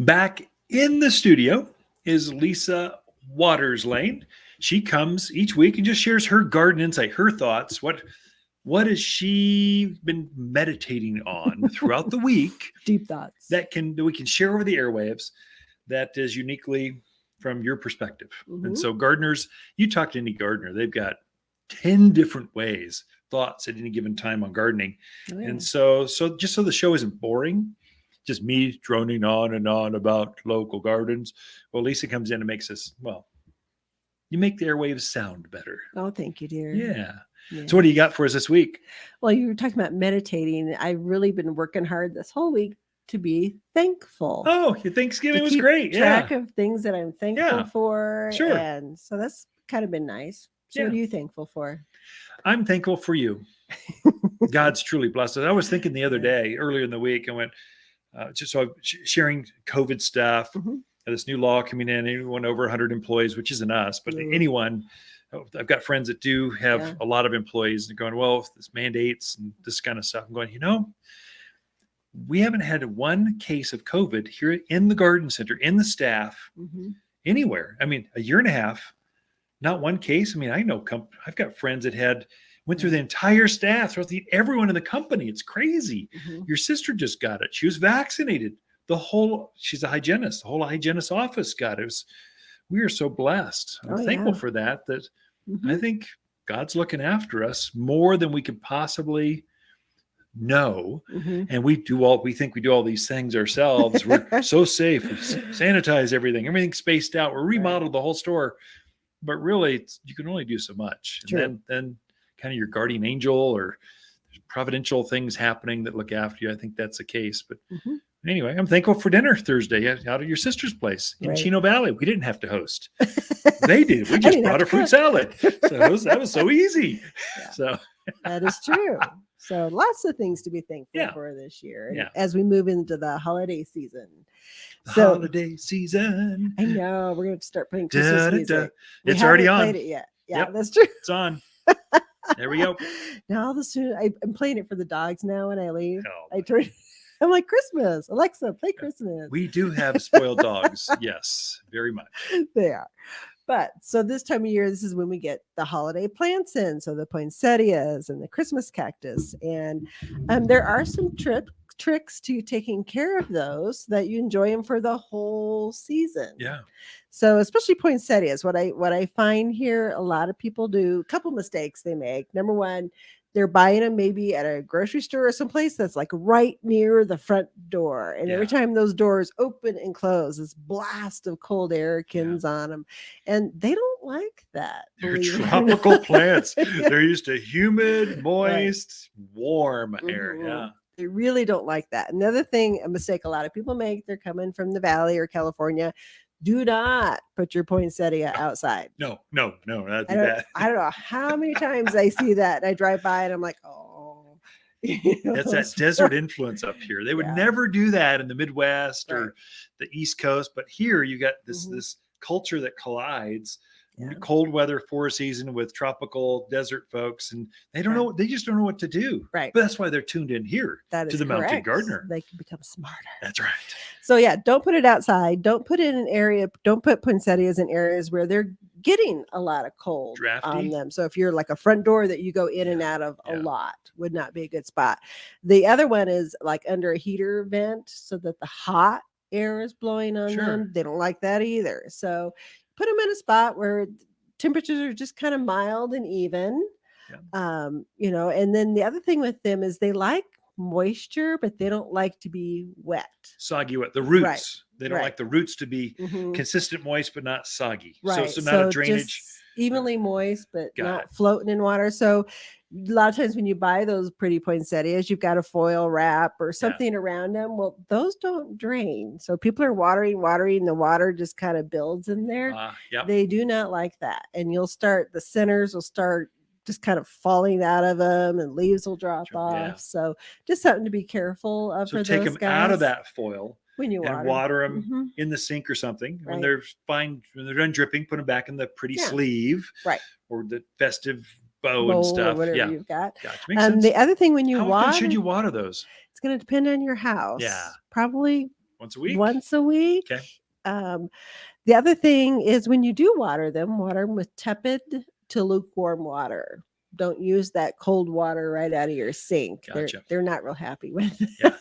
Back in the studio is Lisa Lain. She comes each week and just shares her garden insight, her thoughts. What has she been meditating on throughout the week Deep thoughts. that we can share over the airwaves that is uniquely from your perspective. And so gardeners, you talk to any gardener, they've got 10 different ways, thoughts at any given time on gardening. Oh, yeah. And so just so the show isn't boring, just me droning on and on about local gardens. Well, Lisa comes in and makes us, you make the airwaves sound better. Oh, thank you, dear. Yeah. So what do you got for us this week? Well, you were talking about meditating. I've really been working hard this whole week to be thankful. Oh, your Thanksgiving was keep great. Track of things that I'm thankful for. Sure. And so that's kind of been nice. So what are you thankful for? I'm thankful for you. God's truly blessed us. I was thinking the other day, earlier in the week, I went, sharing COVID stuff, this new law coming in, anyone over 100 employees, which isn't us, but anyone. I've got friends that do have a lot of employees and going, well, this mandates and this kind of stuff. I'm going, we haven't had one case of COVID here in the garden center, in the staff, anywhere. I mean, a year and a half, not one case. I mean, I know I've got friends that went through the entire staff, everyone in the company. It's crazy. Your sister just got it. She was vaccinated. She's a hygienist. The whole hygienist office got it. We are so blessed. I'm thankful for that. I think God's looking after us more than we could possibly know. And we think we do all these things ourselves. We're so safe. We sanitize everything. Everything's spaced out. We're remodeled the whole store. But really, you can only do so much. And then kind of your guardian angel or providential things happening that look after you. I think that's the case. But anyway, I'm thankful for dinner Thursday out at your sister's place in Chino Valley. We didn't have to host. They did. We just brought a fruit salad. So that was so easy. Yeah. So that is true. So lots of things to be thankful for this year as we move into the holiday season. Holiday season. I know. We're going to start playing Christmas music. It's already on. Played it yet. Yeah, that's true. It's on. There we go. Now I'm playing it for the dogs now when I leave. I'm like, Christmas. Alexa, play Christmas. We do have spoiled dogs. Yes, very much. They are. But so this time of year, this is when we get the holiday plants in. So the poinsettias and the Christmas cactus. And there are some tricks to taking care of those that you enjoy them for the whole season. Yeah. So especially poinsettias, what I find here, a lot of people do a couple mistakes they make. Number one, they're buying them maybe at a grocery store or someplace that's like right near the front door. And every time those doors open and close, this blast of cold air comes on them. And they don't like that. They're tropical plants. They're used to humid, moist, warm air. Yeah. They really don't like that. Another thing, a mistake a lot of people make, they're coming from the Valley or California. Do not put your poinsettia outside. No, that'd be bad. I don't know how many times I see that and I drive by and I'm like, oh. That's that desert influence up here. They would never do that in the Midwest or the East Coast. But here you got this culture that collides. Cold weather forest season with tropical desert folks, and they don't know. They just don't know what to do. Right, but that's why they're tuned in here to the Mountain Gardener. They can become smarter. That's right. So don't put it outside. Don't put it in an area. Don't put poinsettias in areas where they're getting a lot of cold on them. So if you're like a front door that you go in and out of a lot, would not be a good spot. The other one is like under a heater vent, so that the hot air is blowing on them. They don't like that either. So put them in a spot where temperatures are just kind of mild and even, and then the other thing with them is they like moisture, but they don't like to be wet. Soggy wet. The roots. They don't like the roots to be consistent moist, but not soggy. Right. So not a drainage. Just evenly moist, but not floating in water. So a lot of times when you buy those pretty poinsettias, you've got a foil wrap or something around them. Well, those don't drain. So people are watering, the water just kind of builds in there. They do not like that. And the centers will start just kind of falling out of them and leaves will drop off. So just something to be careful of for those guys. So take them out of that foil. When you water them in the sink or something. When they're fine, when they're done dripping, put them back in the pretty sleeve, or the festive bow and stuff. Or whatever you've got. And the other thing when you How often should you water those? It's going to depend on your house. Yeah, probably Once a week? Once a week. Okay. The other thing is when you do water them with tepid to lukewarm water. Don't use that cold water right out of your sink. Gotcha. They're not real happy with it. Yeah.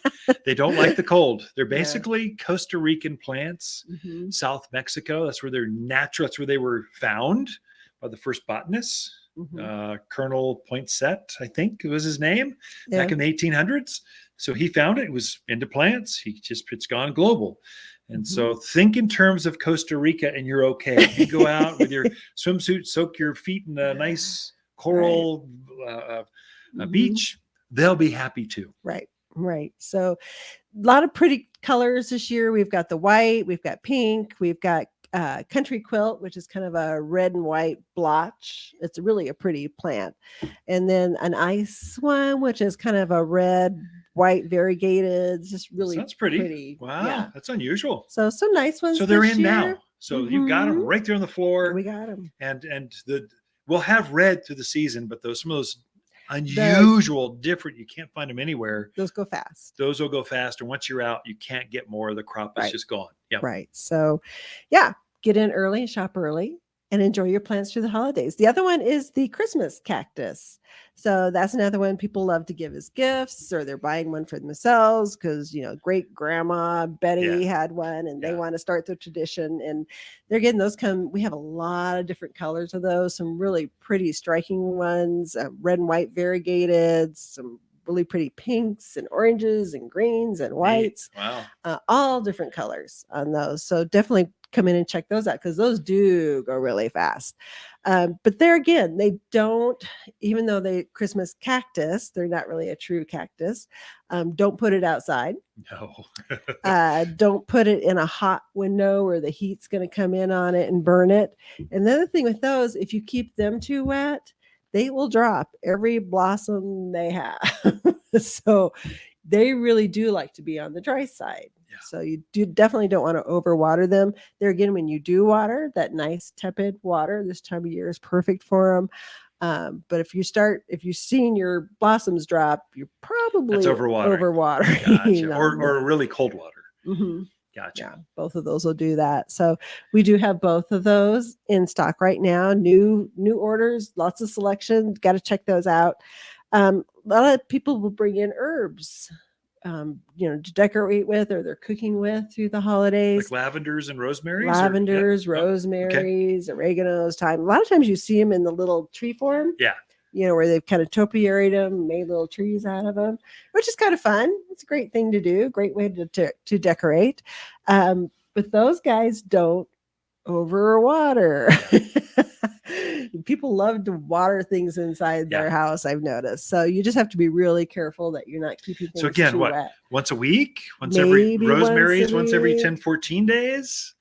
They don't like the cold. They're basically Costa Rican plants, South Mexico. That's where they're natural. That's where they were found by the first botanist, Colonel Poinsettia, I think was his name, back in the 1800s. So he found it. It was into plants. It's gone global. And so think in terms of Costa Rica and you're okay. You go out with your swimsuit, soak your feet in a nice coral beach. They'll be happy too. Right. So a lot of pretty colors this year. We've got the white, we've got pink, we've got country quilt, which is kind of a red and white blotch. It's really a pretty plant. And then an ice one, which is kind of a red, white variegated, just really that's pretty. Wow, yeah. That's unusual. So some nice ones. So they're in now. So you got them right there on the floor. We got them. And we'll have red through the season, but some of those unusual, different, you can't find them anywhere. Those go fast. Those will go fast. And once you're out, you can't get more. The crop is just gone. Yeah. Right. So get in early, shop early, and enjoy your plants through the holidays. The other one is the Christmas cactus. So that's another one people love to give as gifts, or they're buying one for themselves because, great grandma Betty had one and they want to start the tradition, and they're getting those we have a lot of different colors of those, some really pretty striking ones, red and white variegated, some really pretty pinks and oranges and greens and whites. Wow. All different colors on those. So definitely come in and check those out because those do go really fast. But there again, they don't, even though they Christmas cactus, they're not really a true cactus. Don't put it outside. No. Don't put it in a hot window where the heat's going to come in on it and burn it. And the other thing with those, if you keep them too wet, they will drop every blossom they have. So they really do like to be on the dry side. Yeah. So you definitely don't want to overwater them. There again, when you do water, that nice tepid water this time of year is perfect for them. But if you've seen your blossoms drop, you're probably overwatering. Gotcha. Or really cold water. Gotcha. Yeah, both of those will do that. So we do have both of those in stock right now. New orders, lots of selection. Got to check those out. A lot of people will bring in herbs, to decorate with, or they're cooking with through the holidays. Like lavenders and rosemaries? Rosemaries, oreganos, thyme. A lot of times you see them in the little tree form. Yeah. Where they've kind of topiaried them, made little trees out of them, which is kind of fun. It's a great thing to do, great way to decorate. But those guys don't overwater. People love to water things inside their house, I've noticed. So you just have to be really careful that you're not keeping things too wet. Once a week? Once every 10, 14 days?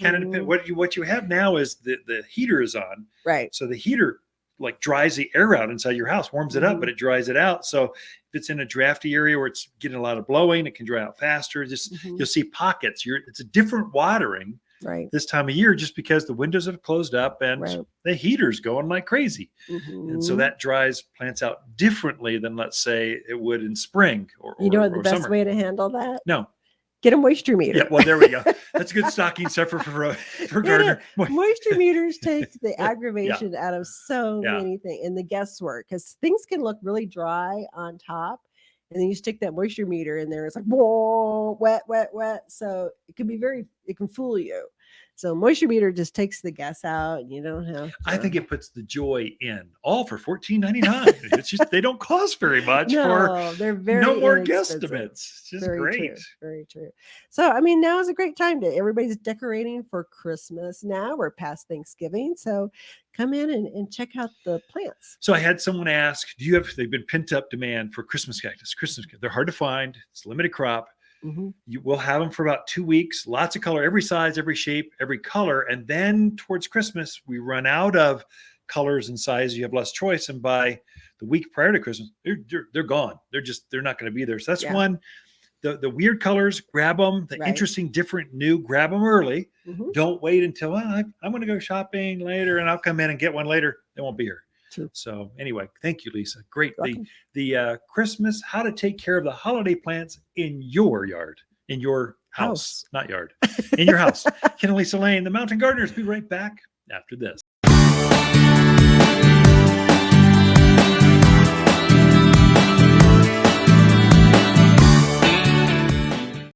Kind of depends. What you have now is the heater is on. Right. So the heater dries the air out inside your house, warms it up, but it dries it out. So if it's in a drafty area where it's getting a lot of blowing, it can dry out faster. You'll see pockets. It's a different watering this time of year, just because the windows have closed up and the heater's going like crazy. And so that dries plants out differently than, let's say, it would in spring or the best summer. way to handle that? No. Get a moisture meter. Yeah, well, there we go. That's a good stocking stuffer for gardener. Moisture meters take the aggravation out of so many things and the guesswork, because things can look really dry on top, and then you stick that moisture meter in there. It's like, whoa, wet. So it can fool you. So moisture meter just takes the guess out, and you don't have. I think it puts the joy in, all for $14.99. It's just they don't cost very much they're very no more guesstimates. It's just very great. True, very true. So now is a great time everybody's decorating for Christmas now. We're past Thanksgiving, so come in and check out the plants. So I had someone ask, they've been pent up demand for Christmas cactus. They're hard to find. It's a limited crop. You will have them for about 2 weeks, lots of color, every size, every shape, every color. And then towards Christmas, we run out of colors and size. You have less choice. And by the week prior to Christmas, they're gone. They're not going to be there. So that's one. The weird colors, grab them. The interesting, different, new, grab them early. Don't wait until I'm going to go shopping later and I'll come in and get one later. They won't be here. True. So anyway, thank you, Lisa. Great. The Christmas, how to take care of the holiday plants in your yard. in your house, not yard, in your house. Ken and Lisa Lain, the Mountain Gardeners. Be right back after this.